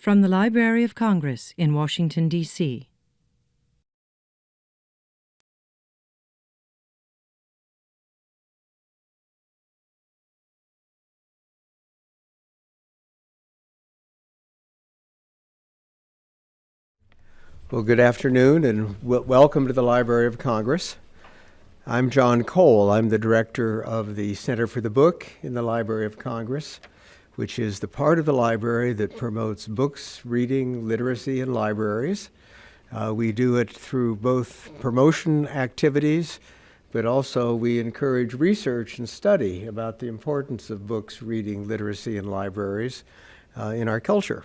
From the Library of Congress in Washington, D.C. Well, good afternoon and welcome to the Library of Congress. I'm John Cole. I'm the director of the Center for the Book in the Library of Congress, which is the part of the library that promotes books, reading, literacy, and libraries. We do it through both promotion activities, but also we encourage research and study about the importance of books, reading, literacy, and libraries in our culture.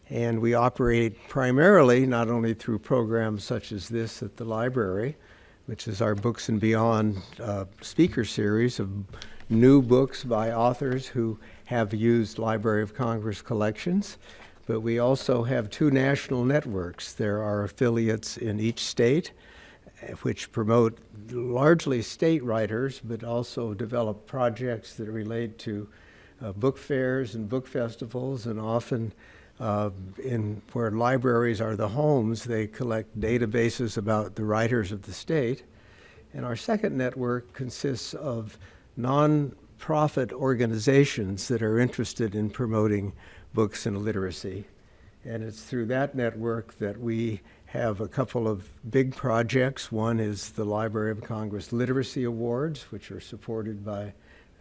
And we operate primarily not only through programs such as this at the library, which is our Books and Beyond speaker series of new books by authors who have used Library of Congress collections, but we also have two national networks. There are affiliates in each state which promote largely state writers, but also develop projects that relate to book fairs and book festivals, and often where libraries are the homes, they collect databases about the writers of the state. And our second network consists of non-profit organizations that are interested in promoting books and literacy. And it's through that network that we have a couple of big projects. One is the Library of Congress Literacy Awards, which are supported by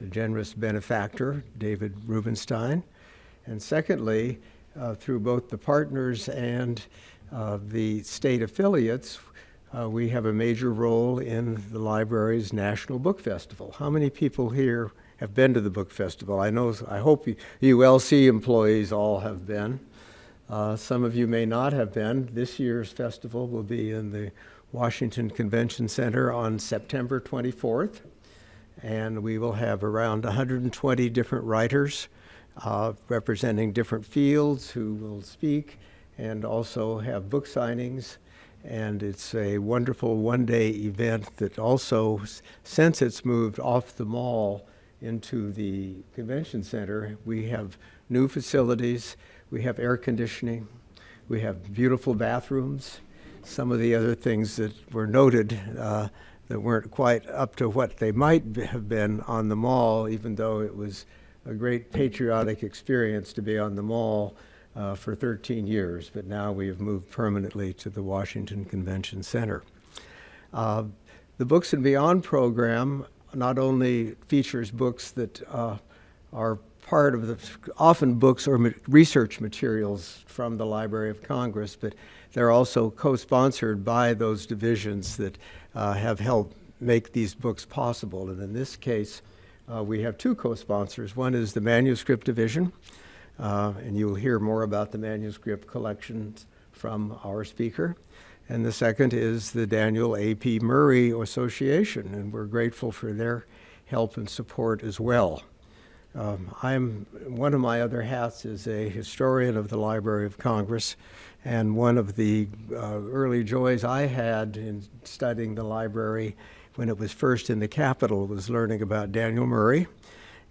a generous benefactor, David Rubenstein. And secondly, through both the partners and the state affiliates, we have a major role in the library's National Book Festival. How many people here have been to the Book Festival? I hope ULC employees all have been. Some of you may not have been. This year's festival will be in the Washington Convention Center on September 24th, and we will have around 120 different writers representing different fields who will speak and also have book signings. And it's a wonderful one-day event that also, since it's moved off the mall into the convention center, we have new facilities, we have air conditioning, we have beautiful bathrooms. Some of the other things that were noted that weren't quite up to what they might have been on the mall, even though it was a great patriotic experience to be on the mall for 13 years, but now we have moved permanently to the Washington Convention Center. The Books and Beyond program not only features books that are part of often books or research materials from the Library of Congress, but they're also co-sponsored by those divisions that have helped make these books possible. And in this case, we have two co-sponsors. One is the Manuscript Division, and you'll hear more about the manuscript collections from our speaker. And the second is the Daniel A.P. Murray Association, and we're grateful for their help and support as well. One of my other hats is a historian of the Library of Congress, and one of the early joys I had in studying the library when it was first in the Capitol was learning about Daniel Murray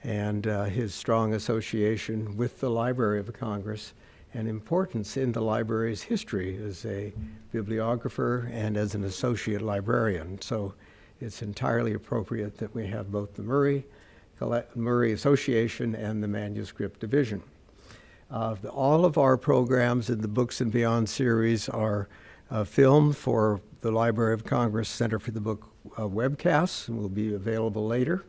and his strong association with the Library of Congress and importance in the library's history as a bibliographer and as an associate librarian. So it's entirely appropriate that we have both the Murray Association and the Manuscript Division. All of our programs in the Books and Beyond series are filmed for the Library of Congress Center for the Book webcasts and will be available later.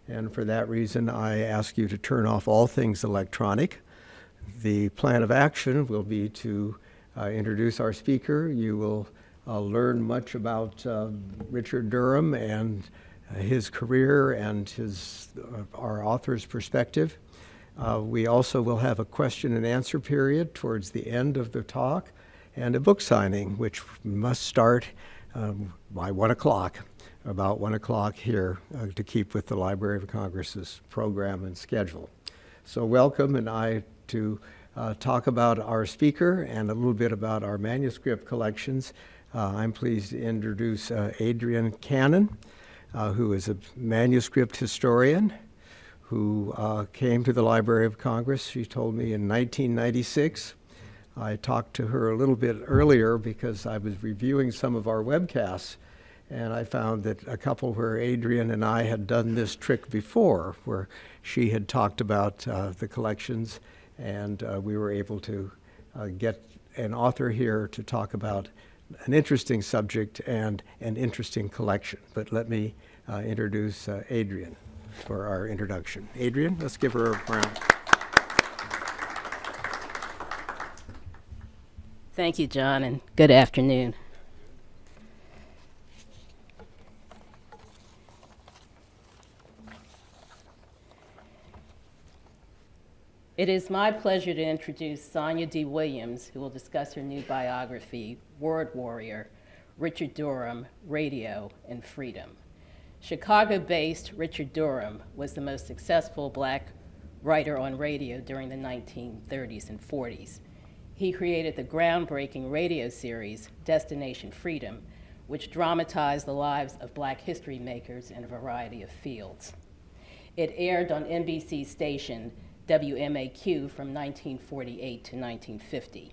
And for that reason, I ask you to turn off all things electronic. The plan of action will be to introduce our speaker. You will learn much about Richard Durham and his career and our author's perspective. We also will have a question and answer period towards the end of the talk and a book signing, which must start by 1 o'clock, about 1 o'clock here, to keep with the Library of Congress's program and schedule. So welcome, and to talk about our speaker and a little bit about our manuscript collections. I'm pleased to introduce Adrienne Cannon, who is a manuscript historian who came to the Library of Congress, she told me, in 1996 I talked to her a little bit earlier because I was reviewing some of our webcasts, and I found that a couple where Adrian and I had done this trick before, where she had talked about the collections, and we were able to get an author here to talk about an interesting subject and an interesting collection. But let me introduce Adrian for our introduction. Adrian, let's give her a round. Thank you, John, and good afternoon. It is my pleasure to introduce Sonja D. Williams, who will discuss her new biography, Word Warrior, Richard Durham, Radio, and Freedom. Chicago-based Richard Durham was the most successful black writer on radio during the 1930s and 40s. He created the groundbreaking radio series, Destination Freedom, which dramatized the lives of black history makers in a variety of fields. It aired on NBC station WMAQ from 1948 to 1950.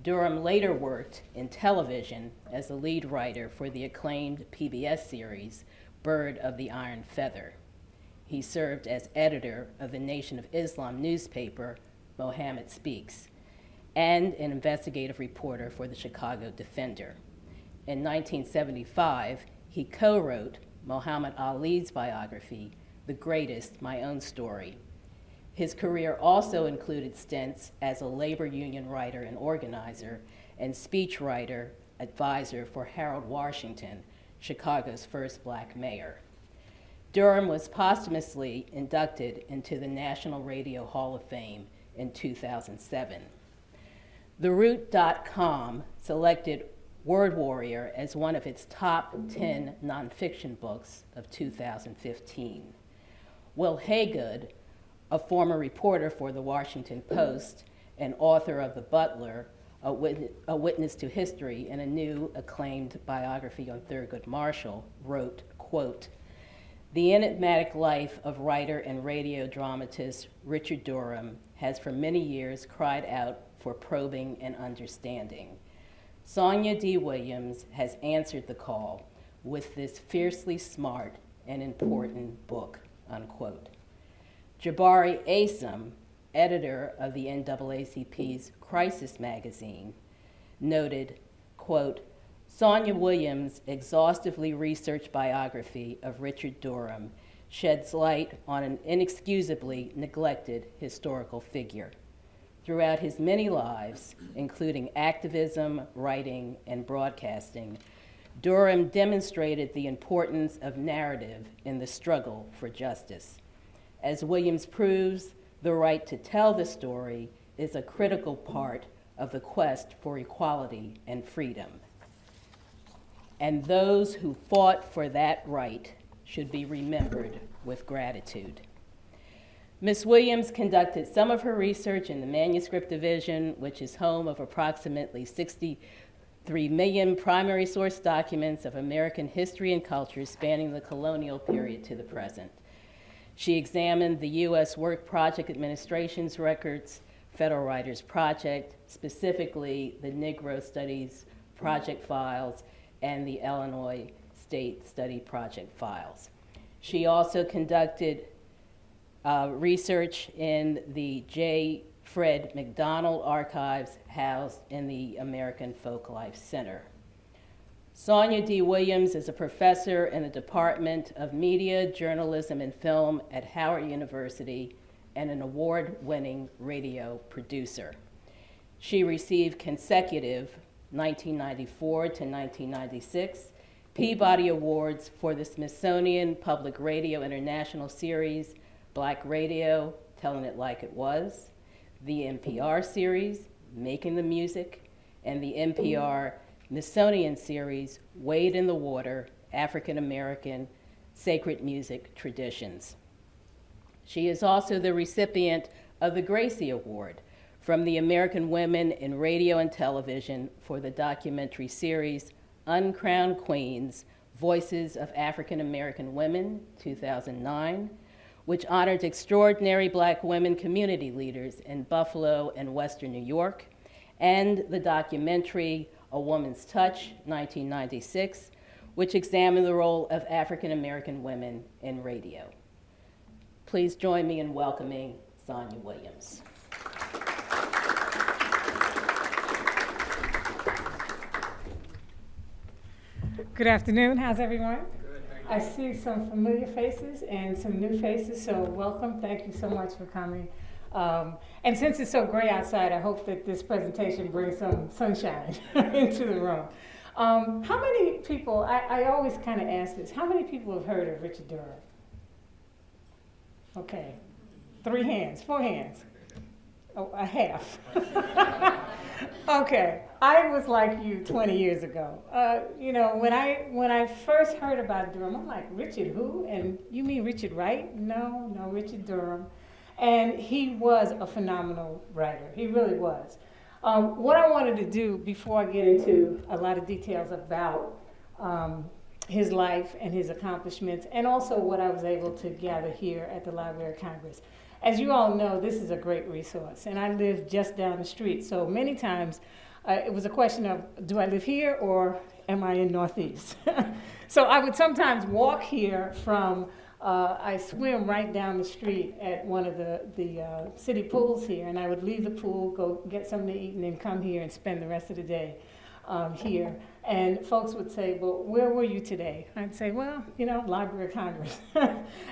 Durham later worked in television as the lead writer for the acclaimed PBS series, Bird of the Iron Feather. He served as editor of the Nation of Islam newspaper, Mohammed Speaks, and an investigative reporter for the Chicago Defender. In 1975, he co-wrote Muhammad Ali's biography, The Greatest, My Own Story. His career also included stints as a labor union writer and organizer and speechwriter advisor for Harold Washington, Chicago's first black mayor. Durham was posthumously inducted into the National Radio Hall of Fame in 2007. TheRoot.com selected Word Warrior as one of its top 10 nonfiction books of 2015. Will Haygood, a former reporter for the Washington Post and author of The Butler, a witness to history, and a new acclaimed biography on Thurgood Marshall, wrote, quote, "The enigmatic life of writer and radio dramatist Richard Durham has for many years cried out for probing and understanding. Sonja D. Williams has answered the call with this fiercely smart and important book," unquote. Jabari Asim, editor of the NAACP's Crisis magazine, noted, quote, "Sonja Williams' exhaustively researched biography of Richard Durham sheds light on an inexcusably neglected historical figure. Throughout his many lives, including activism, writing, and broadcasting, Durham demonstrated the importance of narrative in the struggle for justice. As Williams proves, the right to tell the story is a critical part of the quest for equality and freedom. And those who fought for that right should be remembered with gratitude." Ms. Williams conducted some of her research in the manuscript division, which is home of approximately 63 million primary source documents of American history and culture spanning the colonial period to the present. She examined the U.S. Work Project Administration's records, Federal Writers Project, specifically the Negro Studies Project files and the Illinois State Study Project files. She also conducted research in the J. Fred McDonald archives housed in the American Folklife Center. Sonja D. Williams is a professor in the Department of Media, Journalism, and Film at Howard University and an award-winning radio producer. She received consecutive 1994 to 1996 Peabody Awards for the Smithsonian Public Radio International Series, Black Radio, Telling It Like It Was, the NPR series, Making the Music, and the NPR Smithsonian series, Wade in the Water, African American Sacred Music Traditions. She is also the recipient of the Gracie Award from the American Women in Radio and Television for the documentary series Uncrowned Queens, Voices of African American Women, 2009, which honored extraordinary Black women community leaders in Buffalo and Western New York, and the documentary A Woman's Touch, 1996, which examined the role of African American women in radio. Please join me in welcoming Sonja Williams. Good afternoon. How's everyone? Good, thank you. I see some familiar faces and some new faces, so welcome. Thank you so much for coming. And since it's so gray outside, I hope that this presentation brings some sunshine into the room. How many people, I always kind of ask this, how many people have heard of Richard Durham? Okay, 3 hands, 4 hands. Oh, a half. Okay, I was like you 20 years ago. You know, when I first heard about Durham, I'm like, Richard who? And you mean Richard Wright? No, Richard Durham. And he was a phenomenal writer. He really was. What I wanted to do before I get into a lot of details about his life and his accomplishments, and also what I was able to gather here at the Library of Congress. As you all know, this is a great resource, and I live just down the street. So many times it was a question of, do I live here or am I in Northeast? So I would sometimes walk here from, I swim right down the street at one of the city pools here, and I would leave the pool, go get something to eat, and then come here and spend the rest of the day here. And folks would say, well, where were you today? I'd say, well, you know, Library of Congress.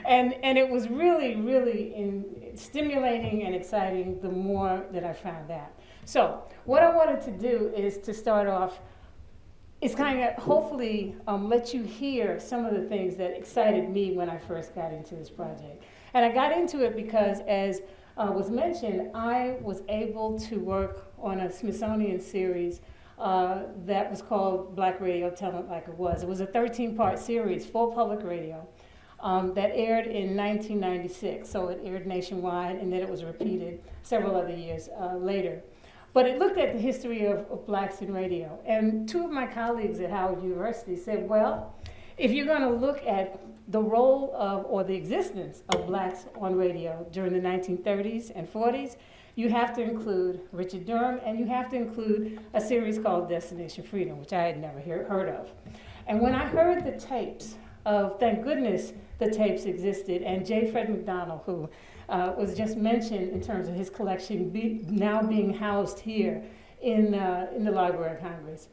and it was really, really stimulating and exciting the more that I found out. So what I wanted to do is to start off, is kind of hopefully let you hear some of the things that excited me when I first got into this project. And I got into it because, as was mentioned, I was able to work on a Smithsonian series that was called Black Radio, Tell It Like It Was. It was a 13-part series for public radio that aired in 1996. So it aired nationwide, and then it was repeated several other years later. But it looked at the history of blacks in radio. And 2 of my colleagues at Howard University said, well, if you're going to look at the role of, or the existence of blacks on radio during the 1930s and 40s, you have to include Richard Durham, and you have to include a series called Destination Freedom, which I had never heard of. And when I heard the tapes of, thank goodness the tapes existed, and J. Fred McDonald, who was just mentioned in terms of his collection now being housed here in the Library of Congress.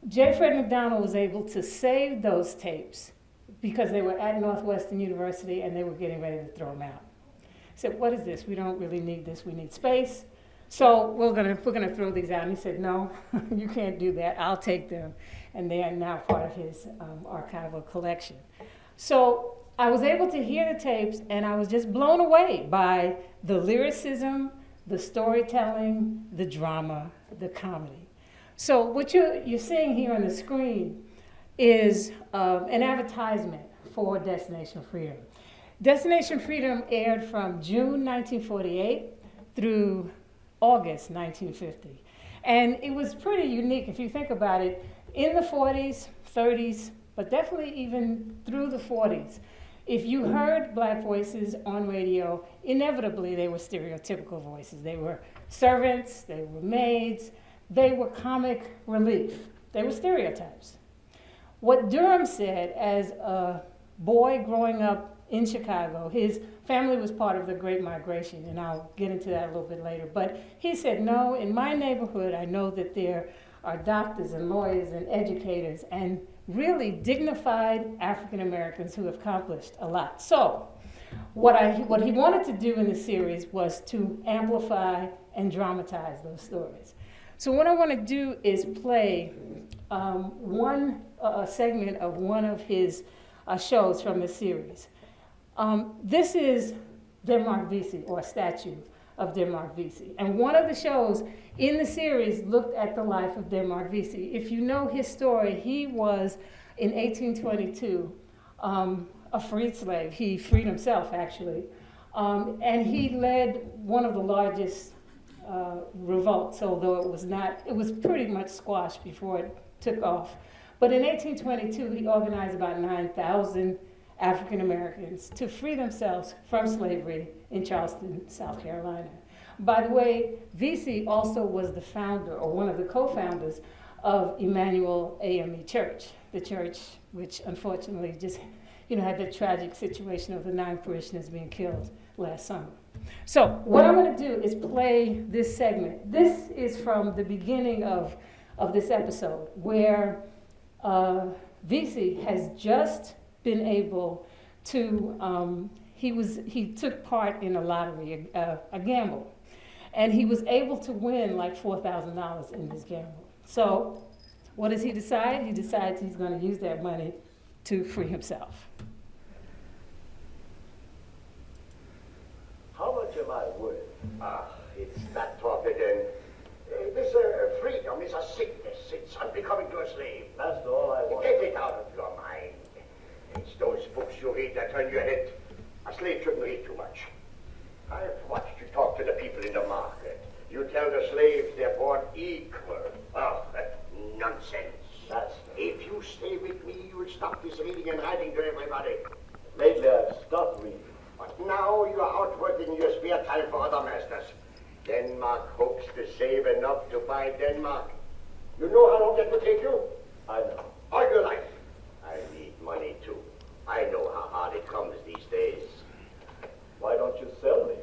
J. Fred McDonald was able to save those tapes because they were at Northwestern University and they were getting ready to throw them out. I said, what is this? We don't really need this. We need space. So we're gonna throw these out. And he said, no, you can't do that. I'll take them. And they are now part of his archival collection. So I was able to hear the tapes, and I was just blown away by the lyricism, the storytelling, the drama, the comedy. So what you're seeing here on the screen is an advertisement for Destination Freedom. Destination Freedom aired from June 1948 through August 1950. And it was pretty unique if you think about it. In the 40s, 30s, but definitely even through the 40s, if you heard black voices on radio, inevitably they were stereotypical voices. They were servants, they were maids, they were comic relief. They were stereotypes. What Durham said as a boy growing up in Chicago, his family was part of the Great Migration, and I'll get into that a little bit later, but he said, no, in my neighborhood, I know that there are doctors and lawyers and educators and really dignified African Americans who have accomplished a lot. So what he wanted to do in the series was to amplify and dramatize those stories. So what I want to do is play one segment of one of his shows from the series. This is Denmark Vesey, or a statue of Denmark Vesey. And one of the shows in the series looked at the life of Denmark Vesey. If you know his story, he was, in 1822, a freed slave. He freed himself, actually. And he led one of the largest revolts, although it was pretty much squashed before it took off. But in 1822, he organized about 9,000 African Americans to free themselves from slavery in Charleston, South Carolina. By the way, VC also was the founder, or one of the co-founders, of Emmanuel AME Church, the church which unfortunately just, had the tragic situation of the 9 parishioners being killed last summer. So what I'm going to do is play this segment. This is from the beginning of this episode, where VC has just been able to, he took part in a lottery, a gamble, and he was able to win like $4,000 in this gamble. So what does he decide? He decides he's going to use that money to free himself. How much am I worth? It's that talk again. This freedom is a sickness. It's unbecoming to a slave. That's all I want. Get it out of your mind. It's those books you read that turn your head. A slave shouldn't read too much. I've watched you talk to the people in the market. You tell the slaves they're born equal. Oh, that's nonsense. If you stay with me, you'll stop this reading and writing to everybody. Lately I've stopped reading. But now you're out working your spare time for other masters. Denmark hopes to save enough to buy Denmark. You know how long that will take you? I know. All your life. I need money too. I know how hard it comes these days. Why don't you sell me?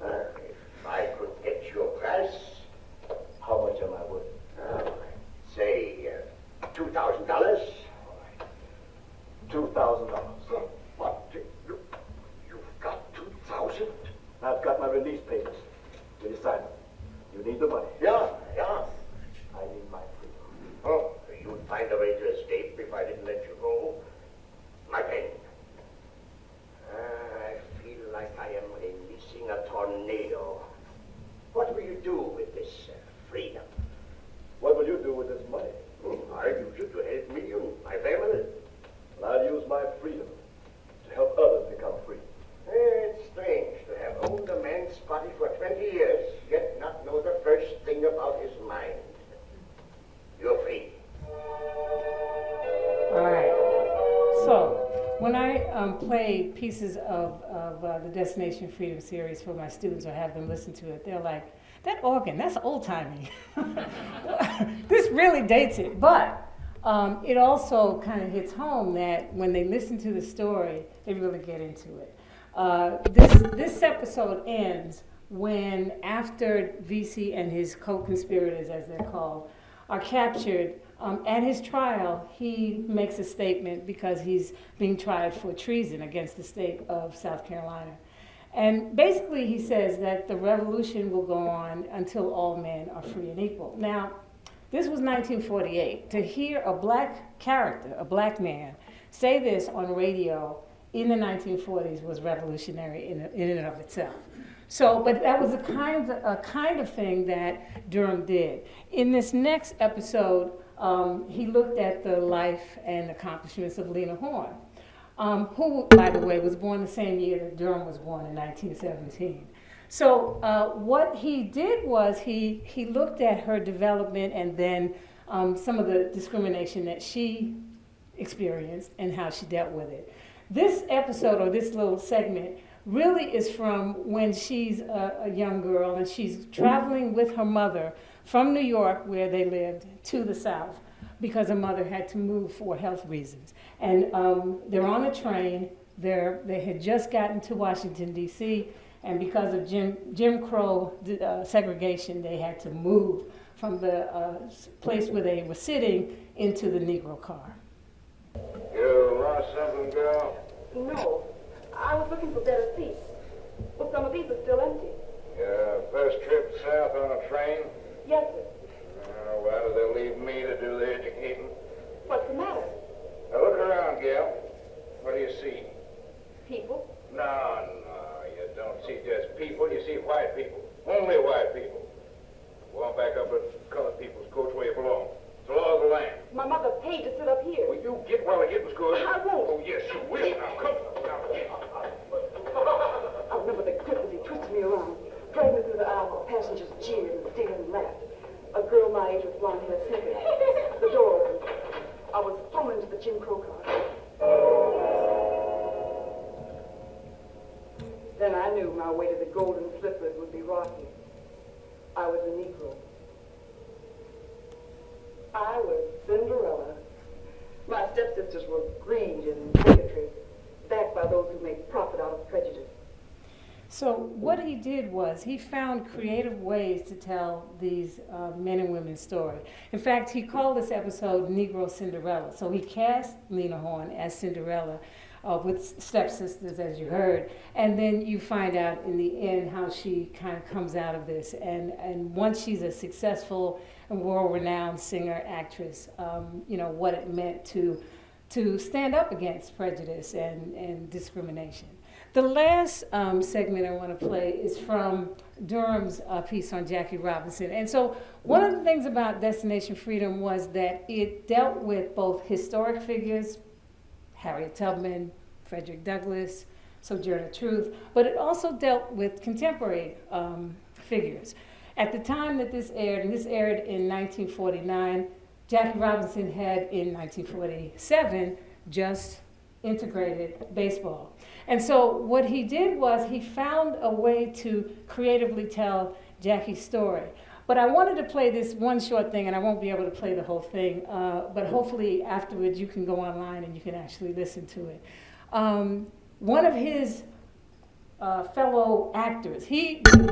If I could get your price. How much am I worth? Say $2,000. $2,000. What? You've got 2,000? I've got my release papers. You decide. You need the money. Yeah. I need my freedom. Oh, you'd find a way to escape if I didn't let you go. My pen. I feel like I am releasing a tornado. What will you do with this freedom? What will you do with this money? I'll use it to help me and my family. And I'll use my freedom to help others become free. It's strange to have owned a man's body for 20 years, yet not know the first thing about his mind. You're free. All right. So when I play pieces of the Destination Freedom series for my students or have them listen to it, they're like, that organ, that's old-timey. This really dates it. But it also kind of hits home that when they listen to the story, they really get into it. This episode ends when, after VC and his co-conspirators, as they're called, are captured. At his trial, he makes a statement because he's being tried for treason against the state of South Carolina. And basically he says that the revolution will go on until all men are free and equal. Now, this was 1948. To hear a black character, a black man, say this on radio in the 1940s was revolutionary in and of itself. So, but that was a kind of thing that Durham did. In this next episode, he looked at the life and accomplishments of Lena Horne, who, by the way, was born the same year that Durham was born in 1917. So what he did was he looked at her development and then some of the discrimination that she experienced and how she dealt with it. This episode, or this little segment, really is from when she's a young girl and she's traveling with her mother from New York, where they lived, to the South, because her mother had to move for health reasons. And they're on a train. They had just gotten to Washington, D.C., and because of Jim Crow segregation, they had to move from the place where they were sitting into the Negro car. You lost something, girl? No, I was looking for better seats, but some of these are still empty. Your first trip south on a train? Yes, sir. Why do they leave me to do the educating? What's the matter? Now look around, gal. What do you see? People? No, you don't see just people. You see white people. Only white people. Walk back up with colored people's coach where you belong. It's the law of the land. My mother paid to sit up here. Will you get while the getting's good? I won't. Oh, yes, you will. Now, come. I remember the grip as he twisted me around, dragged me through the aisle. Passengers jeered and stared and laughed. A girl my age with blonde hair sniffing. The door opened. I was thrown into the Jim Crow car. Then I knew my way to the golden slippers would be rocky. I was Cinderella. My stepsisters were greed and bigotry, backed by those who make profit out of prejudice. So what he did was he found creative ways to tell these men and women's story. In fact, he called this episode Negro Cinderella. So he cast Lena Horne as Cinderella with stepsisters, as you heard. And then you find out in the end how she kind of comes out of this. And once she's a successful and world-renowned singer, actress, what it meant to stand up against prejudice and discrimination. The last segment I want to play is from Durham's piece on Jackie Robinson. And so one of the things about Destination Freedom was that it dealt with both historic figures, Harriet Tubman, Frederick Douglass, Sojourner Truth, but it also dealt with contemporary figures. At the time that this aired, and this aired in 1949, Jackie Robinson had, in 1947, just integrated baseball. And so what he did was he found a way to creatively tell Jackie's story. But I wanted to play this one short thing, and I won't be able to play the whole thing, but hopefully afterwards you can go online and you can actually listen to it. One of his fellow actors,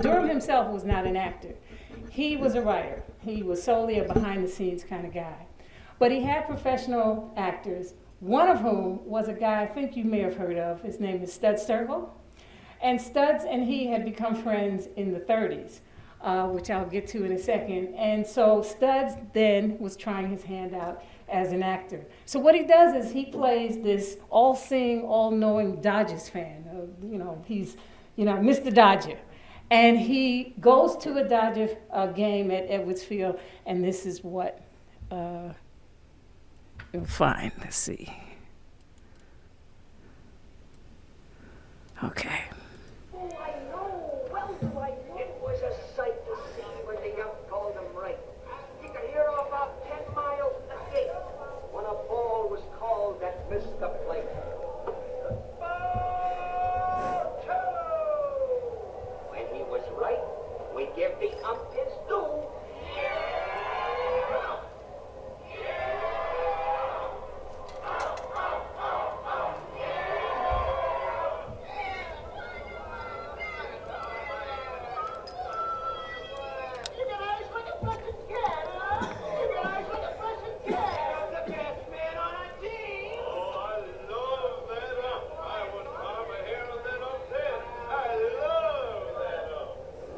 Durham himself was not an actor. He was a writer. He was solely a behind-the-scenes kind of guy. But he had professional actors, one of whom was a guy I think you may have heard of. His name is Studs Terkel. And Studs and he had become friends in the 30s, which I'll get to in a second. And so Studs then was trying his hand out as an actor. So what he does is he plays this all-seeing, all-knowing Dodgers fan. He's, Mr. Dodger. And he goes to a Dodger game at Edwards Field, and this is what you'll find. Let's see. Okay. Oh, I know. Well, do I know. It was a sight to see when the young called him right. You could hear about 10 miles a day when a ball was called that missed the plate. Ball two! When he was right, we give the ump his due.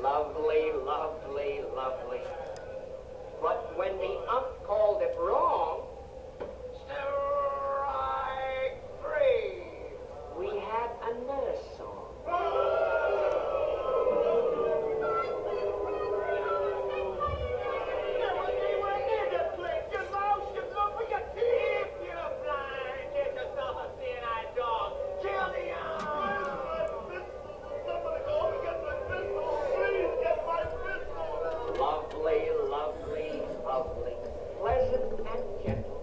Lovely, lovely, lovely. But when the ump called it wrong, strike three, we had another song. Lovely, lovely, lovely, pleasant and gentle.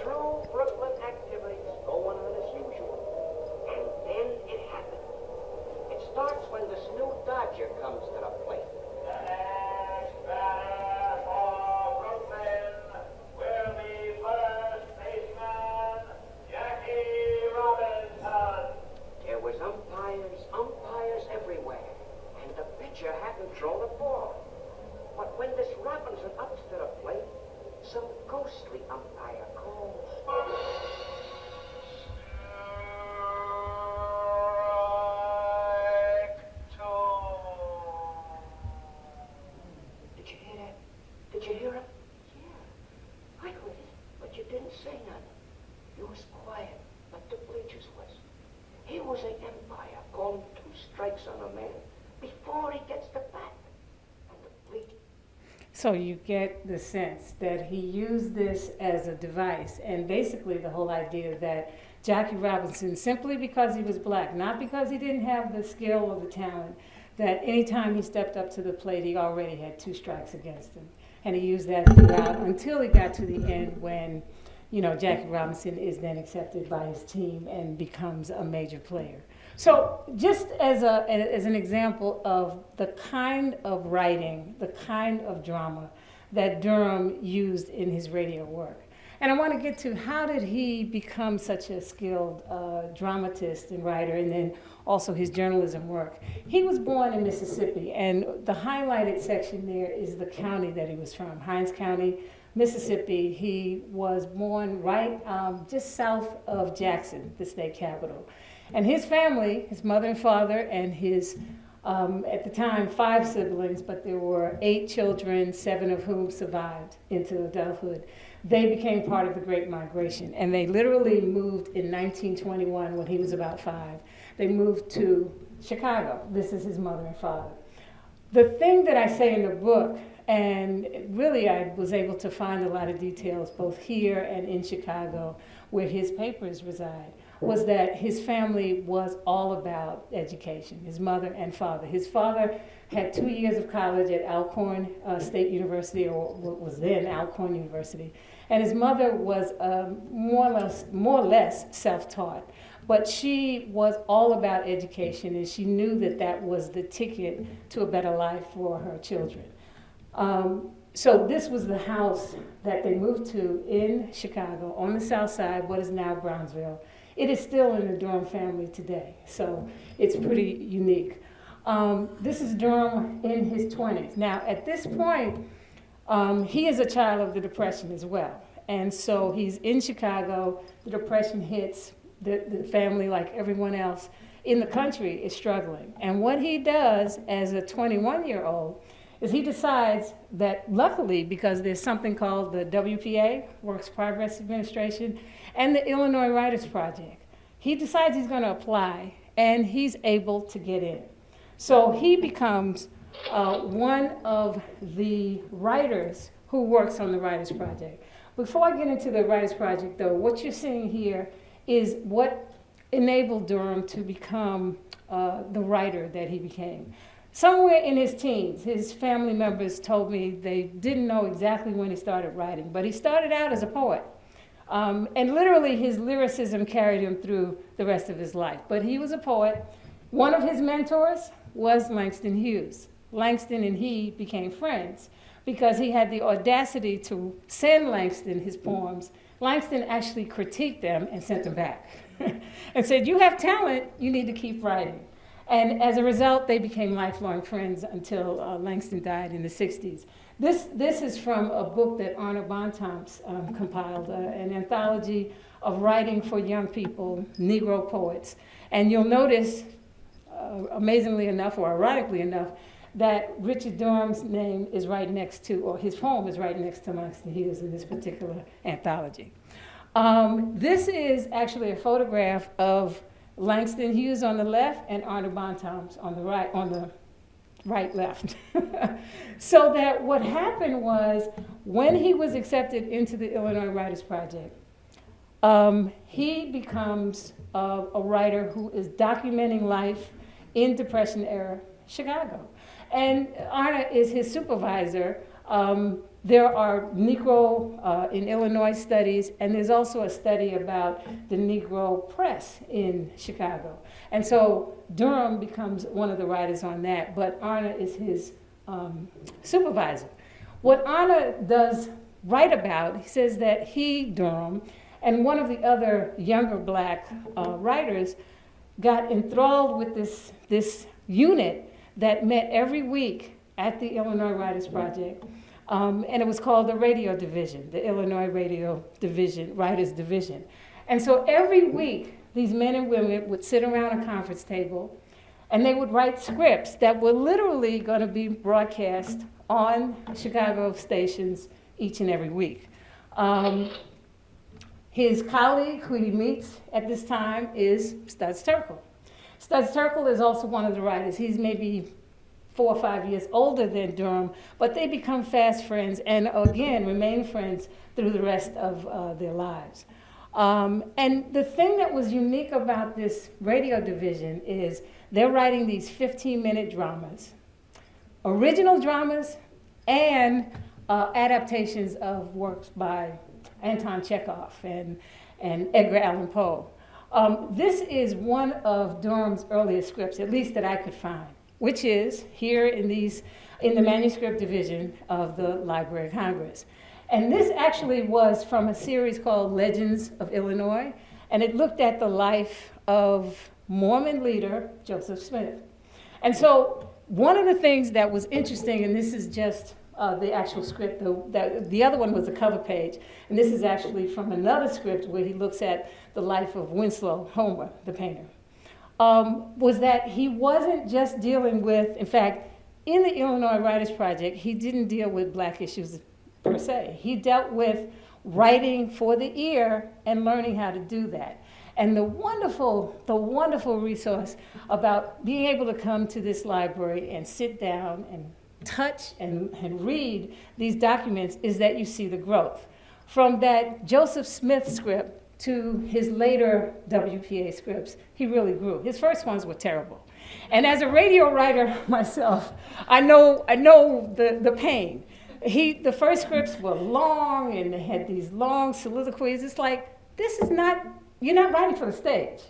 True Brooklyn activities going on as usual. And then it happened. It starts when this new Dodger comes to the plate. The next batter for Brooklyn will be first baseman Jackie Robinson. There was umpires everywhere, and the pitcher hadn't thrown a ball. But when this Robinson ups to the plate, some ghostly umpire calls. Strike two. Did you hear that? Did you hear him? Yeah, I heard it, but you didn't say nothing. You was quiet, like the bleachers was. He was an umpire calling 2 strikes on a man before he gets the bat. And the bleachers. So you get the sense that he used this as a device, and basically the whole idea that Jackie Robinson, simply because he was black, not because he didn't have the skill or the talent, that anytime he stepped up to the plate, he already had 2 strikes against him. And he used that throughout until he got to the end when, Jackie Robinson is then accepted by his team and becomes a major player. So just as an example of the kind of writing, the kind of drama that Durham used in his radio work. And I want to get to how did he become such a skilled dramatist and writer, and then also his journalism work. He was born in Mississippi, and the highlighted section there is the county that he was from, Hinds County, Mississippi. He was born right just south of Jackson, the state capital. And his family, his mother and father, and his, at the time, 5 siblings, but there were 8 children, 7 of whom survived into adulthood. They became part of the Great Migration, and they literally moved in 1921 when he was about 5. They moved to Chicago. This is his mother and father. The thing that I say in the book, and really I was able to find a lot of details both here and in Chicago where his papers reside, was that his family was all about education, his mother and father. His father had 2 years of college at Alcorn State University, or what was then Alcorn University, and his mother was more or less self-taught. But she was all about education, and she knew that that was the ticket to a better life for her children. So this was the house that they moved to in Chicago on the south side, what is now Brownsville. It is still in the Durham family today, so it's pretty unique. This is Durham in his 20s. Now, at this point, he is a child of the Depression as well. And so he's in Chicago, the Depression hits, the family, like everyone else in the country, is struggling. And what he does as a 21-year-old is he decides that, luckily, because there's something called the WPA, Works Progress Administration, and the Illinois Writers Project, he decides he's going to apply, and he's able to get in. So he becomes one of the writers who works on the Writers Project. Before I get into the Writers Project, though, what you're seeing here is what enabled Durham to become the writer that he became. Somewhere in his teens, his family members told me they didn't know exactly when he started writing, but he started out as a poet. And literally his lyricism carried him through the rest of his life. But he was a poet. One of his mentors was Langston Hughes. Langston and he became friends because he had the audacity to send Langston his poems. Langston actually critiqued them and sent them back and said, "You have talent, you need to keep writing." And as a result, they became lifelong friends until Langston died in the 60s. This is from a book that Arna Bontemps compiled, an anthology of writing for young people, Negro poets. And you'll notice, amazingly enough, or ironically enough, that Richard Durham's name is right next to, or his poem is right next to Langston Hughes in this particular anthology. This is actually a photograph of Langston Hughes on the left and Arna Bontemps on the right left. So that what happened was, when he was accepted into the Illinois Writers Project, he becomes a writer who is documenting life in Depression-era Chicago. And Arna is his supervisor. There are Negro in Illinois studies, and there's also a study about the Negro press in Chicago. And so Durham becomes one of the writers on that, but Arna is his supervisor. What Arna does write about, he says that he, Durham, and one of the other younger black writers got enthralled with this unit that met every week at the Illinois Writers Project. And it was called the Radio Division, the Illinois Radio Division, Writers Division. And so every week, these men and women would sit around a conference table, and they would write scripts that were literally going to be broadcast on Chicago stations each and every week. His colleague, who he meets at this time, is Studs Terkel. Studs Terkel is also one of the writers. He's maybe 4 or 5 years older than Durham, but they become fast friends and, again, remain friends through the rest of their lives. And the thing that was unique about this radio division is they're writing these 15-minute dramas, original dramas, and adaptations of works by Anton Chekhov and Edgar Allan Poe. This is one of Durham's earliest scripts, at least that I could find, which is here in these, in the manuscript division of the Library of Congress. And this actually was from a series called Legends of Illinois, and it looked at the life of Mormon leader Joseph Smith. And so one of the things that was interesting, and this is just the actual script, the other one was the cover page, and this is actually from another script where he looks at the life of Winslow Homer, the painter, was that he wasn't just dealing with, in fact, in the Illinois Writers Project, he didn't deal with black issues per se. He dealt with writing for the ear and learning how to do that. And the wonderful resource about being able to come to this library and sit down and touch and read these documents is that you see the growth. From that Joseph Smith script to his later WPA scripts, he really grew. His first ones were terrible. And as a radio writer myself, I know the pain. The first scripts were long, and they had these long soliloquies. It's like, you're not writing for the stage.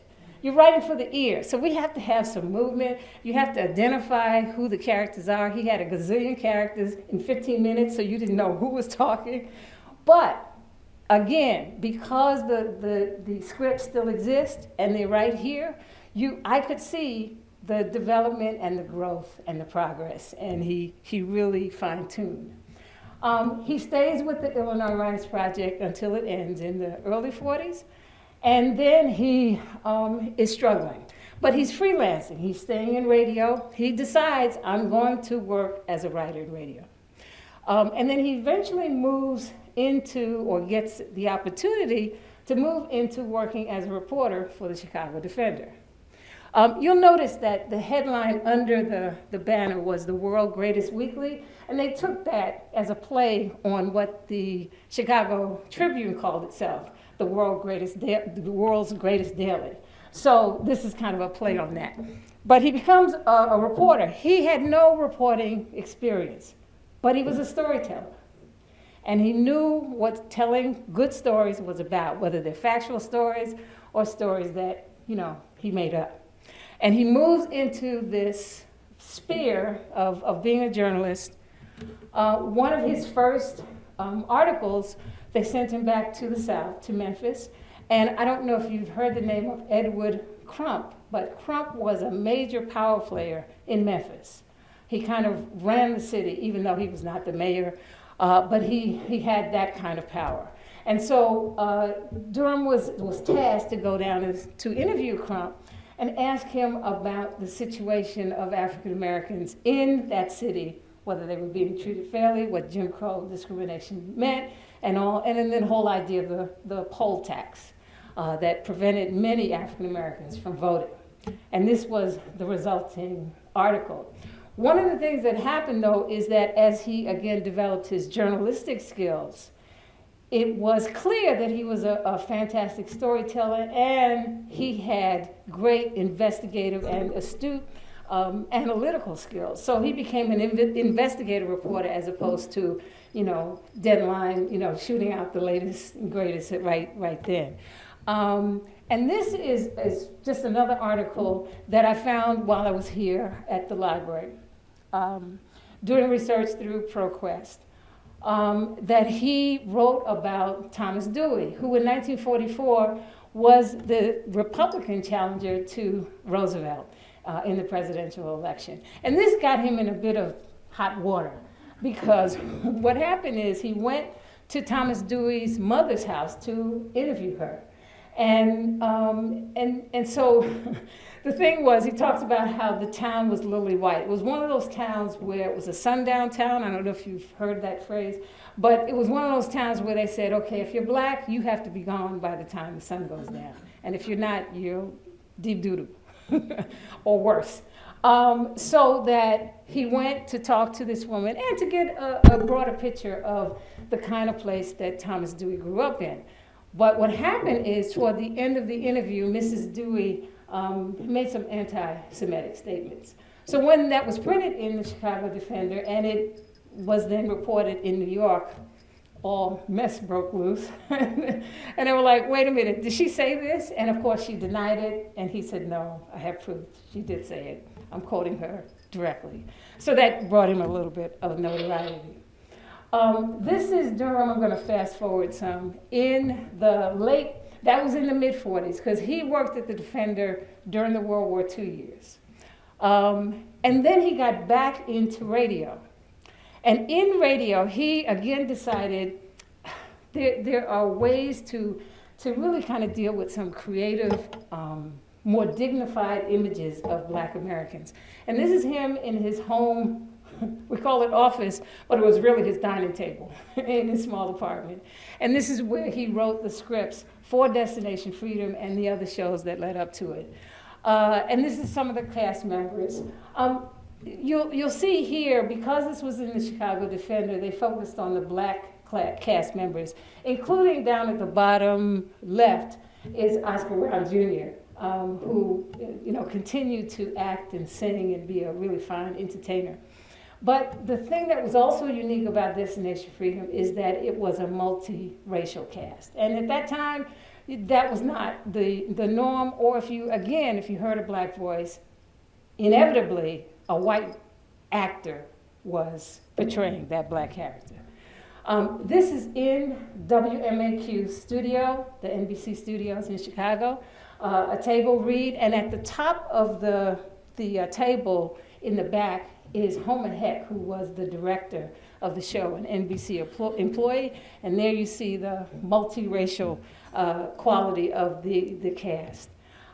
You're writing for the ear. So we have to have some movement. You have to identify who the characters are. He had a gazillion characters in 15 minutes, so you didn't know who was talking. But again, because the scripts still exist and they're right here, I could see the development and the growth and the progress, and he really fine-tuned. He stays with the Illinois Writers Project until it ends in the early 40s, and then he is struggling. But he's freelancing. He's staying in radio. He decides, I'm going to work as a writer in radio. And then he eventually moves into, or gets the opportunity to move into working as a reporter for the Chicago Defender. You'll notice that the headline under the banner was the World's Greatest Weekly, and they took that as a play on what the Chicago Tribune called itself, the world's greatest daily. So this is kind of a play on that. But he becomes a reporter. He had no reporting experience, but he was a storyteller. And he knew what telling good stories was about, whether they're factual stories or stories that, he made up. And he moves into this sphere of being a journalist. One of his first articles, they sent him back to the South, to Memphis. And I don't know if you've heard the name of Edward Crump, but Crump was a major power player in Memphis. He kind of ran the city, even though he was not the mayor, but he had that kind of power. And so Durham was tasked to go down to interview Crump and ask him about the situation of African Americans in that city, whether they were being treated fairly, what Jim Crow discrimination meant, and then the whole idea of the poll tax that prevented many African Americans from voting. And this was the resulting article. One of the things that happened, though, is that as he, again, developed his journalistic skills, it was clear that he was a fantastic storyteller, and he had great investigative and astute analytical skills. So he became an investigative reporter as opposed to, deadline, shooting out the latest and greatest right then. And this is just another article that I found while I was here at the library, doing research through ProQuest. That he wrote about Thomas Dewey, who in 1944 was the Republican challenger to Roosevelt in the presidential election. And this got him in a bit of hot water, because what happened is he went to Thomas Dewey's mother's house to interview her. And so the thing was, he talks about how the town was lily white. It was one of those towns where it was a sundown town. I don't know if you've heard that phrase, but it was one of those towns where they said, okay, if you're black, you have to be gone by the time the sun goes down. And if you're not, you're deep doo-doo, or worse. So that he went to talk to this woman and to get a broader picture of the kind of place that Thomas Dewey grew up in. But what happened is, toward the end of the interview, Mrs. Dewey made some anti-Semitic statements. So when that was printed in the Chicago Defender, and it was then reported in New York, all mess broke loose. And they were like, wait a minute, did she say this? And of course she denied it, and he said, no, I have proof. She did say it. I'm quoting her directly. So that brought him a little bit of notoriety. This is Durham. I'm going to fast forward some. In the late, that was in the mid-40s, because he worked at the Defender during the World War II years. And then he got back into radio. And in radio, he again decided there are ways to really kind of deal with some creative, more dignified images of Black Americans. And this is him in his home, we call it office, but it was really his dining table in his small apartment. And this is where he wrote the scripts for Destination Freedom and the other shows that led up to it. And this is some of the cast members. You'll see here, because this was in the Chicago Defender, they focused on the Black cast members, including down at the bottom left is Oscar Brown Jr., who continued to act and sing and be a really fine entertainer. But the thing that was also unique about Destination Freedom is that it was a multiracial cast. And at that time, that was not the norm, or if you heard a Black voice, inevitably a white actor was portraying that Black character. This is in WMAQ studio, the NBC studios in Chicago, a table read, and at the top of the table in the back is Homer Heck, who was the director of the show, an NBC employee, and there you see the multiracial quality of the cast.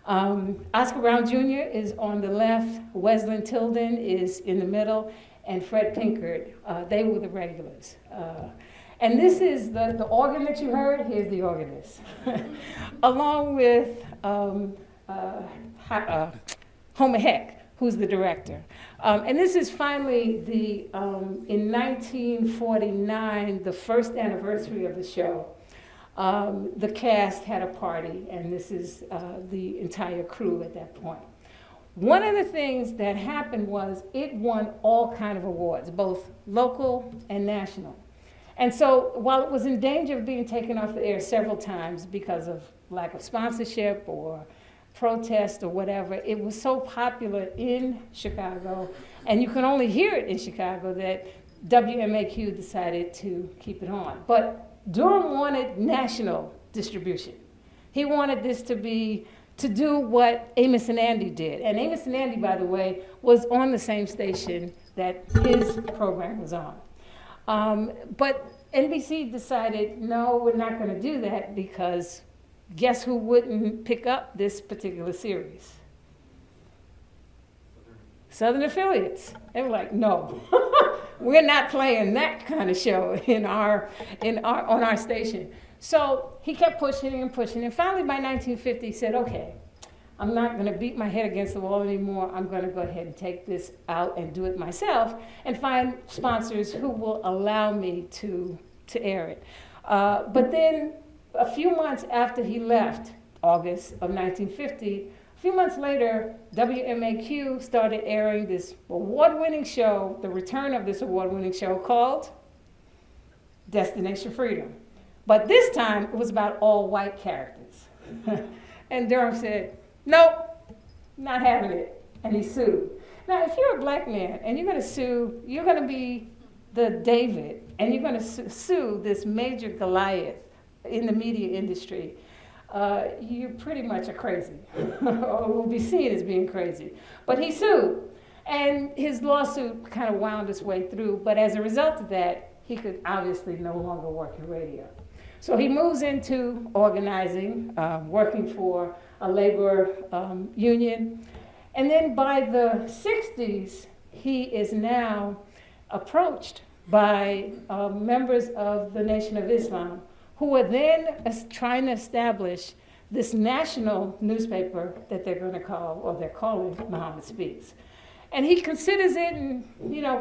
Oscar Brown Jr. is on the left, Wesley Tilden is in the middle, and Fred Pinkard, they were the regulars. And this is the organ that you heard. Here's the organist, along with Homer Heck, who's the director. And this is finally in 1949, the first anniversary of the show. The cast had a party, and this is the entire crew at that point. One of the things that happened was it won all kinds of awards, both local and national. And so while it was in danger of being taken off the air several times because of lack of sponsorship or protest or whatever, it was so popular in Chicago, and you can only hear it in Chicago, that WMAQ decided to keep it on. But Durham wanted national distribution. He wanted this to do what Amos and Andy did. And Amos and Andy, by the way, was on the same station that his program was on. But NBC decided, no, we're not going to do that, because guess who wouldn't pick up this particular series? Southern affiliates. They were like, no, we're not playing that kind of show on our station. So he kept pushing and pushing, and finally by 1950 he said, okay, I'm not going to beat my head against the wall anymore. I'm going to go ahead and take this out and do it myself and find sponsors who will allow me to air it. But then a few months after he left, August of 1950, a few months later, WMAQ started airing this award-winning show, the return of this award-winning show called Destination Freedom. But this time, it was about all white characters. And Durham said, nope, not having it. And he sued. Now, if you're a Black man and you're going to sue, you're going to be the David, and you're going to sue this major Goliath in the media industry, you pretty much are crazy, or will be seen as being crazy. But he sued, and his lawsuit kind of wound its way through, but as a result of that, he could obviously no longer work in radio. So he moves into organizing, working for a labor union, and then by the 60s, he is now approached by members of the Nation of Islam, who are then trying to establish this national newspaper that they're going to call, or they're calling, Muhammad Speaks. And he considers it and,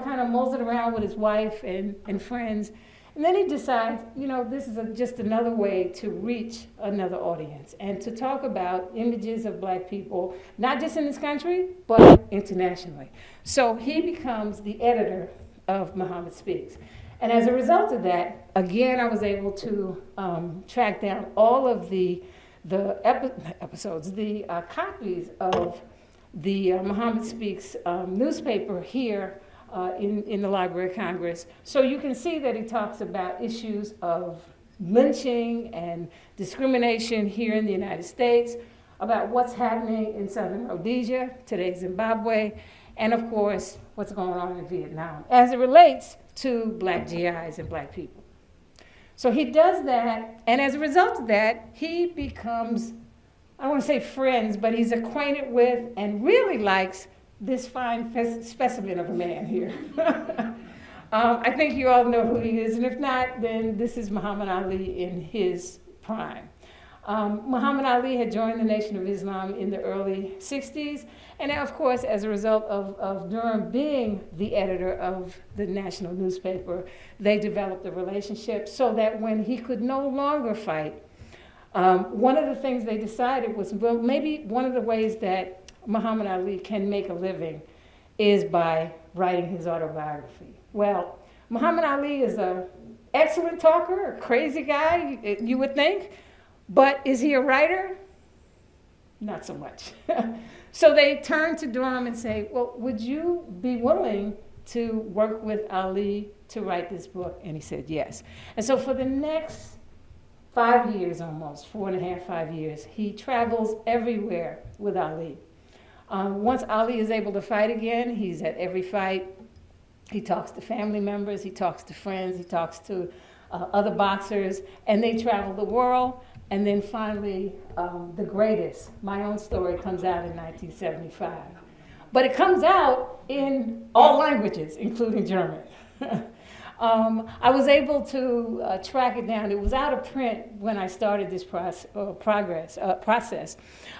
kind of mulls it around with his wife and friends. And then he decides, this is just another way to reach another audience and to talk about images of Black people, not just in this country, but internationally. So he becomes the editor of Muhammad Speaks. And as a result of that, again, I was able to track down all of the copies of the Muhammad Speaks newspaper here in the Library of Congress. So you can see that he talks about issues of lynching and discrimination here in the United States, about what's happening in southern Rhodesia, today's Zimbabwe, and of course, what's going on in Vietnam, as it relates to black GIs and black people. So he does that, and as a result of that, he becomes, I don't want to say friends, but he's acquainted with and really likes this fine specimen of a man here. I think you all know who he is, and if not, then this is Muhammad Ali in his prime. Muhammad Ali had joined the Nation of Islam in the early 60s, and of course, as a result of Durham being the editor of the national newspaper, they developed a relationship so that when he could no longer fight, one of the things they decided was, well, maybe one of the ways that Muhammad Ali can make a living is by writing his autobiography. Well, Muhammad Ali is an excellent talker, a crazy guy, you would think, but is he a writer? Not so much. So they turn to Durham and say, well, would you be willing to work with Ali to write this book? And he said yes. And so for the next 5 years almost, 4.5, 5 years, he travels everywhere with Ali. Once Ali is able to fight again, he's at every fight. He talks to family members, he talks to friends, he talks to other boxers, and they travel the world. And then finally, the greatest, My Own Story, comes out in 1975. But it comes out in all languages, including German. I was able to track it down. It was out of print when I started this process,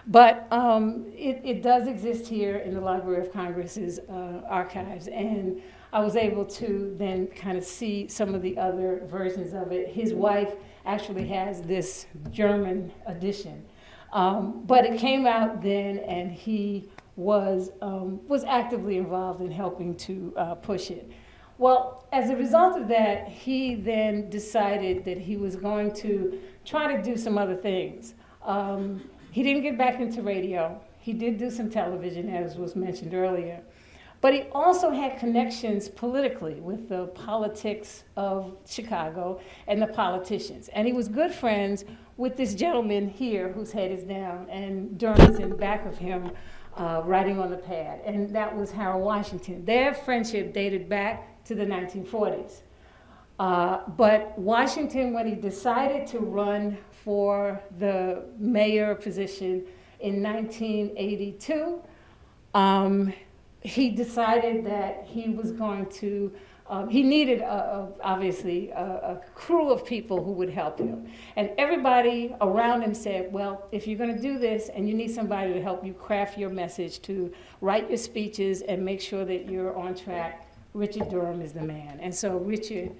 but it does exist here in the Library of Congress's archives, and I was able to then kind of see some of the other versions of it. His wife actually has this German edition, but it came out then, and he was actively involved in helping to push it. Well, as a result of that, he then decided that he was going to try to do some other things. He didn't get back into radio. He did do some television, as was mentioned earlier. But he also had connections politically with the politics of Chicago and the politicians. And he was good friends with this gentleman here whose head is down, and Durham is in the back of him writing on the pad. And that was Harold Washington. Their friendship dated back to the 1940s. But Washington, when he decided to run for the mayor position in 1982, he decided that he was going to, he needed, obviously, a crew of people who would help him. And everybody around him said, well, if you're going to do this and you need somebody to help you craft your message, to write your speeches and make sure that you're on track, Richard Durham is the man. And so Richard,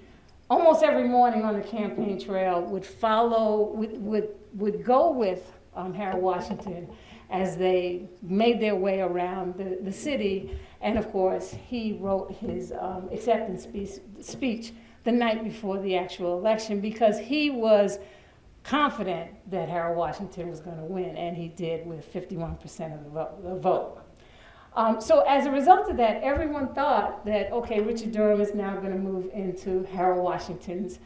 almost every morning on the campaign trail, would follow, would go with Harold Washington as they made their way around the city. And of course, he wrote his acceptance speech the night before the actual election, because he was confident that Harold Washington was going to win, and he did with 51% of the vote. So as a result of that, everyone thought that, okay, Richard Durham is now going to move into Harold Washington's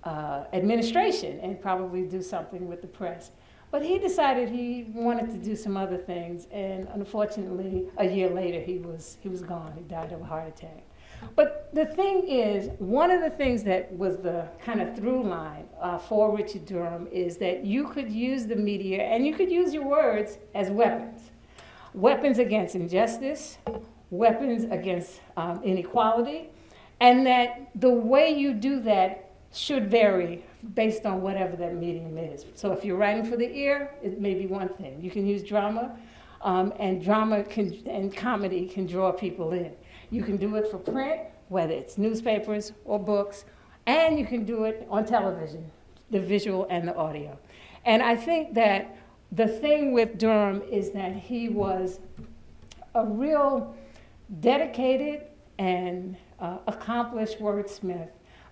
administration and probably do something with the press. But he decided he wanted to do some other things, and unfortunately, a year later, he was gone. He died of a heart attack. But the thing is, one of the things that was the kind of through line for Richard Durham is that you could use the media and you could use your words as weapons. Weapons against injustice, weapons against inequality, and that the way you do that should vary based on whatever that medium is. So if you're writing for the ear, it may be one thing. You can use drama, and drama and comedy can draw people in. You can do it for print, whether it's newspapers or books, and you can do it on television, the visual and the audio. And I think that the thing with Durham is that he was a real dedicated and accomplished wordsmith,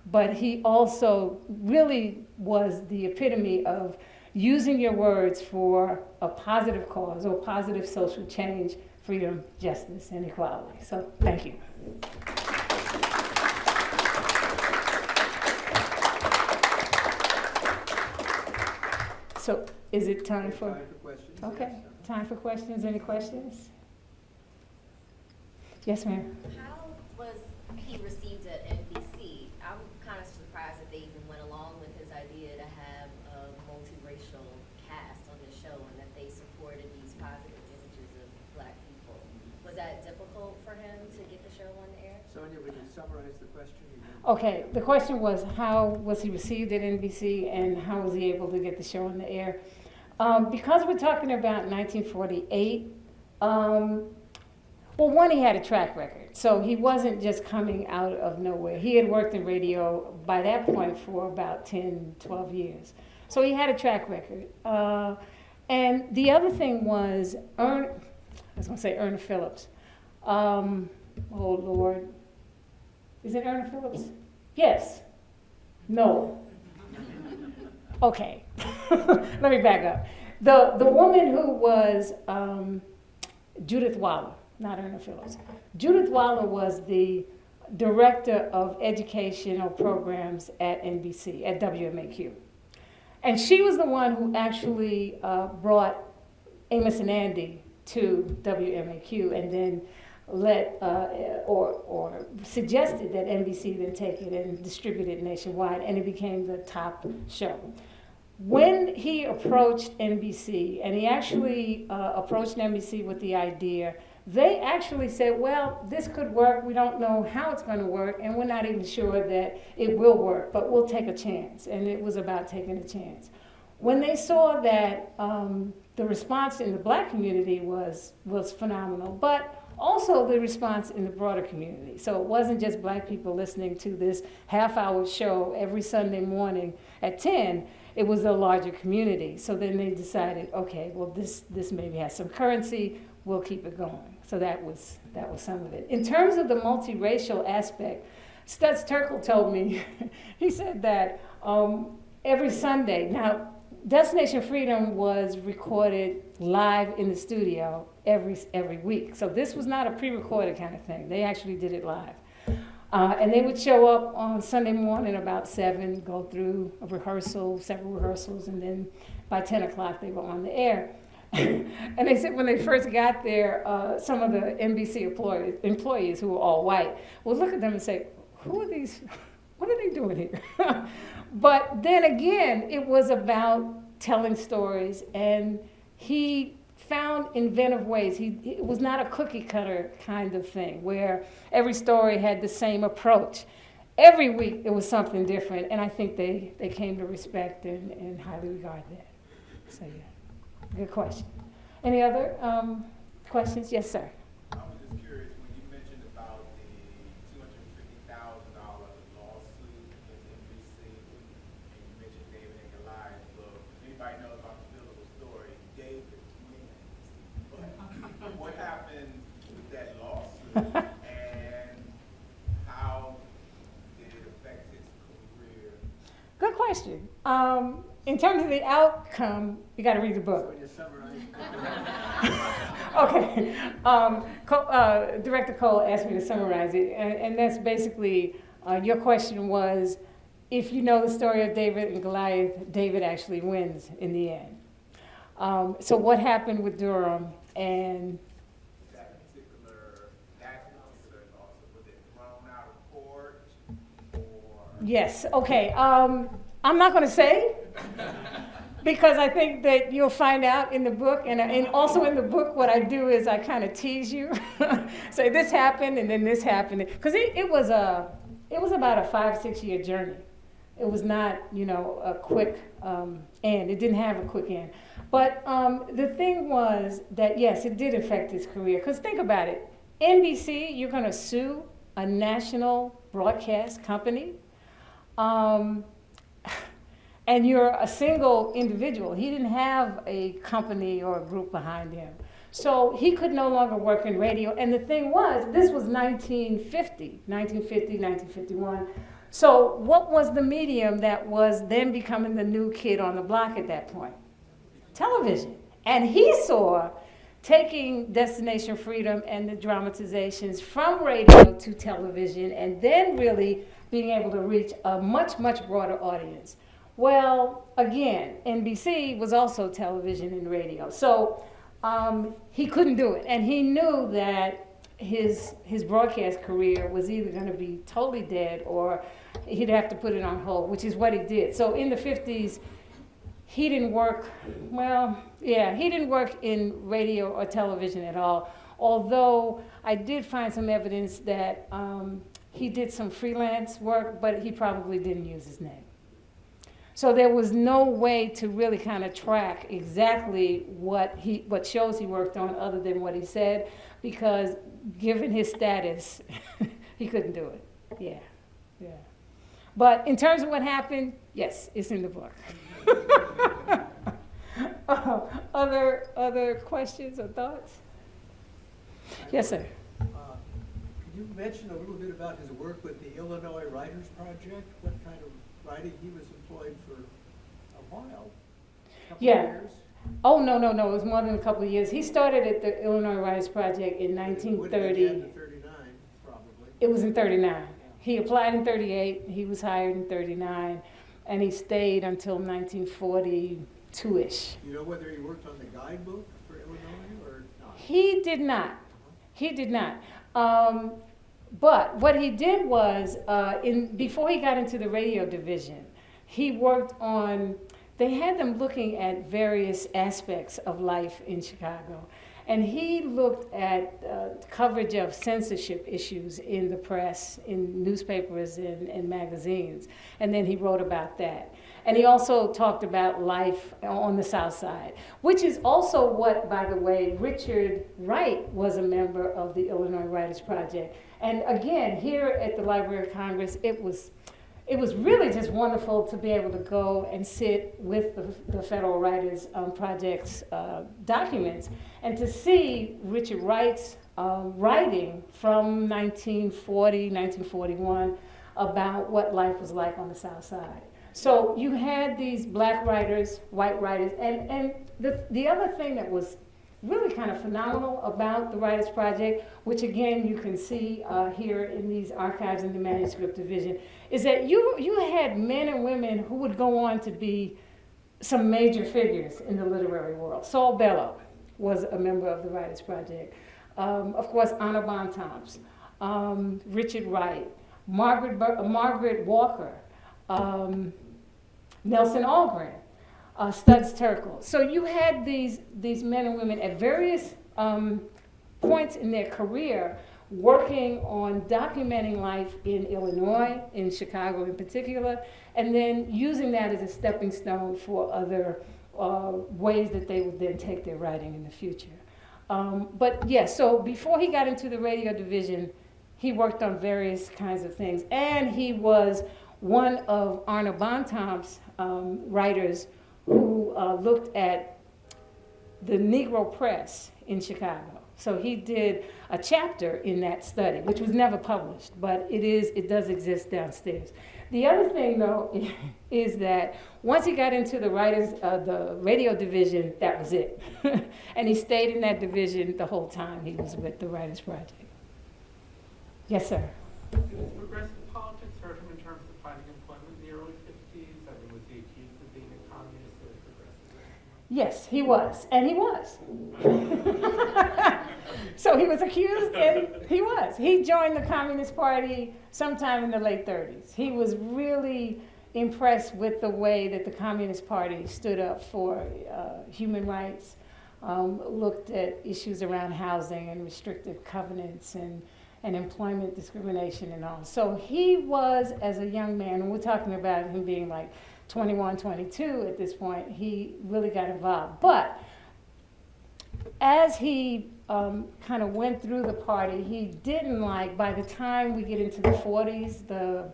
but he also really was the epitome of using your words for a positive cause or positive social change, freedom, justice, and equality. So thank you. So is it time for questions? okay, time for questions? Any questions? Yes, ma'am. How was he received at NBC? I'm kind of surprised that they even went along with his idea to have a multiracial cast on the show and that they supported these positive images of Black people. Was that difficult for him to get the show on the air? Sonya, would you summarize the question? Okay, the question was how was he received at NBC and how was he able to get the show on the air? Because we're talking about 1948, well, one, he had a track record. So he wasn't just coming out of nowhere. He had worked in radio by that point for about 10, 12 years. So he had a track record. And the other thing was, Erna Phillips. Oh, Lord. Is it Erna Phillips? Yes. No. Okay. Let me back up. The woman who was Judith Waller, not Erna Phillips. Judith Waller was the director of educational programs at NBC, at WMAQ. And she was the one who actually brought Amos and Andy to WMAQ and then or suggested that NBC then take it and distribute it nationwide, and it became the top show. When he approached NBC, and he actually approached NBC with the idea, they actually said, well, this could work, we don't know how it's gonna work, and we're not even sure that it will work, but we'll take a chance, and it was about taking a chance. When they saw that the response in the Black community was phenomenal, but also the response in the broader community. So it wasn't just Black people listening to this half-hour show every Sunday morning at 10, it was a larger community. So then they decided, okay, well this maybe has some currency, we'll keep it going. So that was some of it. In terms of the multiracial aspect, Stutz Terkel told me, he said that every Sunday, now Destination Freedom was recorded live in the studio every week. So this was not a pre-recorded kind of thing. They actually did it live. And they would show up on Sunday morning about 7, go through a rehearsal, several rehearsals, and then by 10 o'clock they were on the air. And they said when they first got there, some of the NBC employees who were all white would look at them and say, who are these, what are they doing here? But then again, it was about telling stories, and he found inventive ways. It was not a cookie cutter kind of thing where every story had the same approach. Every week it was something different, and I think they came to respect and highly regard that. So yeah, good question. Any other questions? Yes, sir. I was just curious when you mentioned about the $250,000 lawsuit against NBC, and you mentioned David and Goliath. Well, anybody knows about the biblical story, David wins. But what happened with that lawsuit, and how did it affect his career? Good question. In terms of the outcome, you got to read the book. Okay. Director Cole asked me to summarize it, and that's basically, your question was, if you know the story of David and Goliath, David actually wins in the end. So what happened with Durham and That particular lawsuit, was it thrown out of court, or? yes, okay. I'm not going to say, because I think that you'll find out in the book, and also in the book what I do is I kind of tease you. Say this happened and then this happened. Because it was about a 5-6 year journey. It was not, a quick end. It didn't have a quick end. But the thing was that, yes, it did affect his career. Because think about it. NBC, you're going to sue a national broadcast company. And you're a single individual. He didn't have a company or a group behind him. So he could no longer work in radio. And the thing was, this was 1950, 1951. So what was the medium that was then becoming the new kid on the block at that point? Television. And he saw taking Destination Freedom and the dramatizations from radio to television and then really being able to reach a much, much broader audience. Well, again, NBC was also television and radio. So he couldn't do it. And he knew that his broadcast career was either going to be totally dead or he'd have to put it on hold, which is what he did. So in the 50s, he didn't work, he didn't work in radio or television at all, although I did find some evidence that he did some freelance work, but he probably didn't use his name. So there was no way to really kind of track exactly what shows he worked on other than what he said, because given his status, he couldn't do it. Yeah. But in terms of what happened, yes, it's in the book. Other questions or thoughts? Yes, sir. Could you mention a little bit about his work with the Illinois Writers Project? What kind of writing he was employed for a while? Couple of years? Oh, no. It was more than a couple of years. He started at the Illinois Writers Project in 1930. It would have been 39, probably. It was in 39. He applied in 38. He was hired in 39. And he stayed until 1942-ish. You know whether he worked on the guidebook for Illinois or not? He did not. But what he did was, before he got into the radio division, he worked on, they had them looking at various aspects of life in Chicago. And he looked at coverage of censorship issues in the press, in newspapers and magazines. And then he wrote about that. And he also talked about life on the South Side, which is also what, by the way, Richard Wright was a member of the Illinois Writers Project. And again, here at the Library of Congress, it was really just wonderful to be able to go and sit with the Federal Writers Project's documents and to see Richard Wright's writing from 1940, 1941 about what life was like on the South Side. So you had these black writers, white writers, and the other thing that was really kind of phenomenal about the Writers Project, which again you can see here in these archives in the manuscript division, is that you had men and women who would go on to be some major figures in the literary world. Saul Bellow was a member of the Writers Project. Of course, Anna Bontemps, Richard Wright, Margaret Walker, Nelson Algren, Studs Terkel. So you had these men and women at various points in their career working on documenting life in Illinois, in Chicago in particular, and then using that as a stepping stone for other ways that they would then take their writing in the future. But yes, so before he got into the radio division, he worked on various kinds of things. And he was one of Arna Bontemps' writers who looked at the Negro press in Chicago. So he did a chapter in that study, which was never published, but it does exist downstairs. The other thing, though, is that once he got into the radio division, that was it. And he stayed in that division the whole time he was with the Writers Project. Yes, sir. Did progressive politics hurt him in terms of finding employment in the early 50s? I mean, was he accused of being a communist or progressive? Yes, he was, and he was. So he was accused, and he was. He joined the Communist Party sometime in the late 30s. He was really impressed with the way that the Communist Party stood up for human rights, looked at issues around housing and restrictive covenants and employment discrimination and all. So he was, as a young man, and we're talking about him being like 21, 22 at this point, he really got involved. But as he kind of went through the party, he didn't like, by the time we get into the 40s, the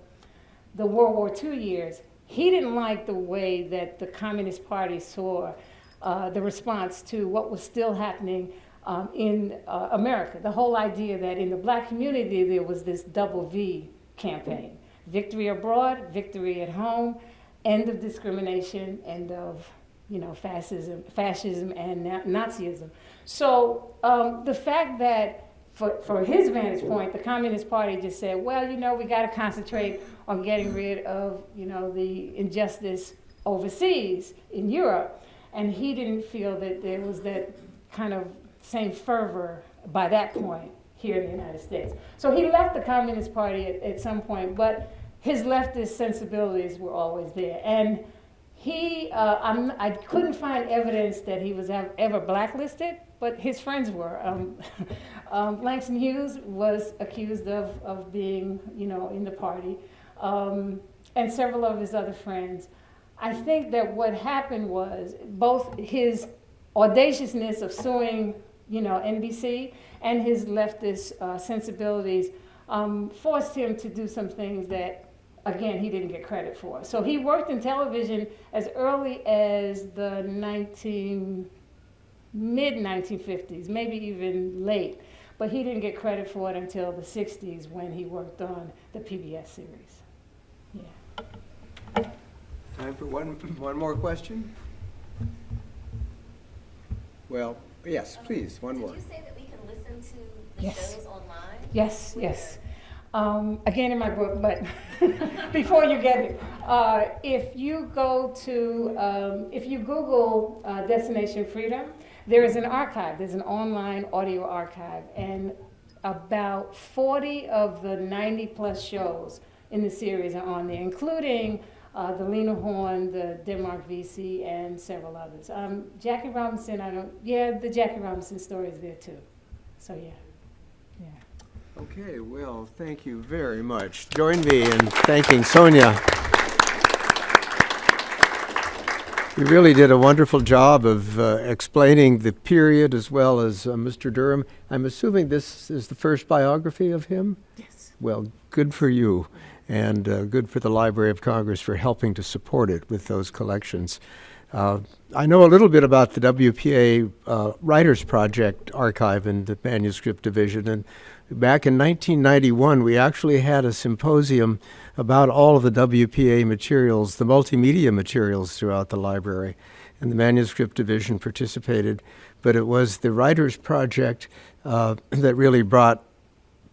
World War II years, he didn't like the way that the Communist Party saw the response to what was still happening in America. The whole idea that in the black community there was this double V campaign, victory abroad, victory at home, end of discrimination, end of fascism and Nazism. So the fact that for his vantage point, the Communist Party just said, well, we got to concentrate on getting rid of, the injustice overseas in Europe. And he didn't feel that there was that kind of same fervor by that point here in the United States. So he left the Communist Party at some point, but his leftist sensibilities were always there. And I couldn't find evidence that he was ever blacklisted, but his friends were. Langston Hughes was accused of being, in the party, and several of his other friends. I think that what happened was both his audaciousness of suing, NBC and his leftist sensibilities forced him to do some things that, again, he didn't get credit for. So he worked in television as early as the mid-1950s, maybe even late. But he didn't get credit for it until the 60s when he worked on the PBS series. Yeah. Time for one more question? Well, yes, please, one more. Did you say that we can listen to the Yes. shows online? Yes, yes. Again, in my book, but before you get it, if you go to, if you Google Destination Freedom, there is an archive. There's an online audio archive, and about 40 of the 90-plus shows in the series are on there, including the Lena Horne, the Denmark VC, and several others. Jackie Robinson, the Jackie Robinson story is there too. So yeah. Okay, well, thank you very much. Join me in thanking Sonya. You really did a wonderful job of explaining the period as well as Mr. Durham. I'm assuming this is the first biography of him? Yes. Well, good for you, and good for the Library of Congress for helping to support it with those collections. I know a little bit about the WPA Writers Project archive in the manuscript division, and back in 1991, we actually had a symposium about all of the WPA materials, the multimedia materials throughout the library, and the manuscript division participated. But it was the Writers Project that really brought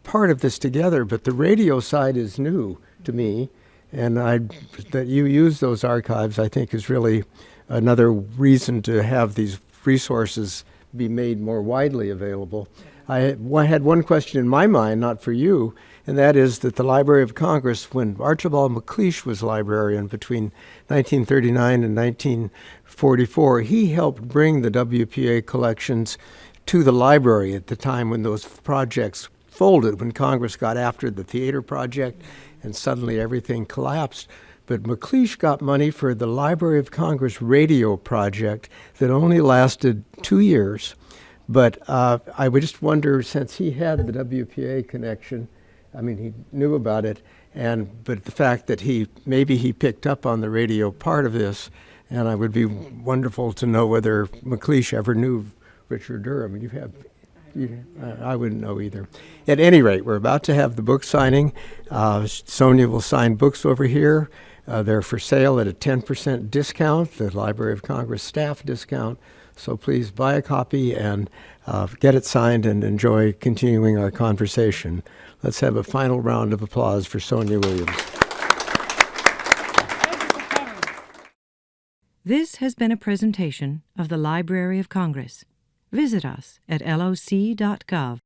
part of this together, but the radio side is new to me, and that you use those archives, I think, is really another reason to have these resources be made more widely available. I had one question in my mind, not for you, and that is that the Library of Congress, when Archibald MacLeish was librarian between 1939 and 1944, he helped bring the WPA collections to the library at the time when those projects folded, when Congress got after the theater project and suddenly everything collapsed. But MacLeish got money for the Library of Congress radio project that only lasted 2 years. But I would just wonder, since he had the WPA connection, I mean, he knew about it, but the fact that maybe he picked up on the radio part of this, and it would be wonderful to know whether MacLeish ever knew Richard Durham. I wouldn't know either. At any rate, we're about to have the book signing. Sonya will sign books over here. They're for sale at a 10% discount, the Library of Congress staff discount. So please buy a copy and get it signed and enjoy continuing our conversation. Let's have a final round of applause for Sonja Williams. This has been a presentation of the Library of Congress. Visit us at loc.gov.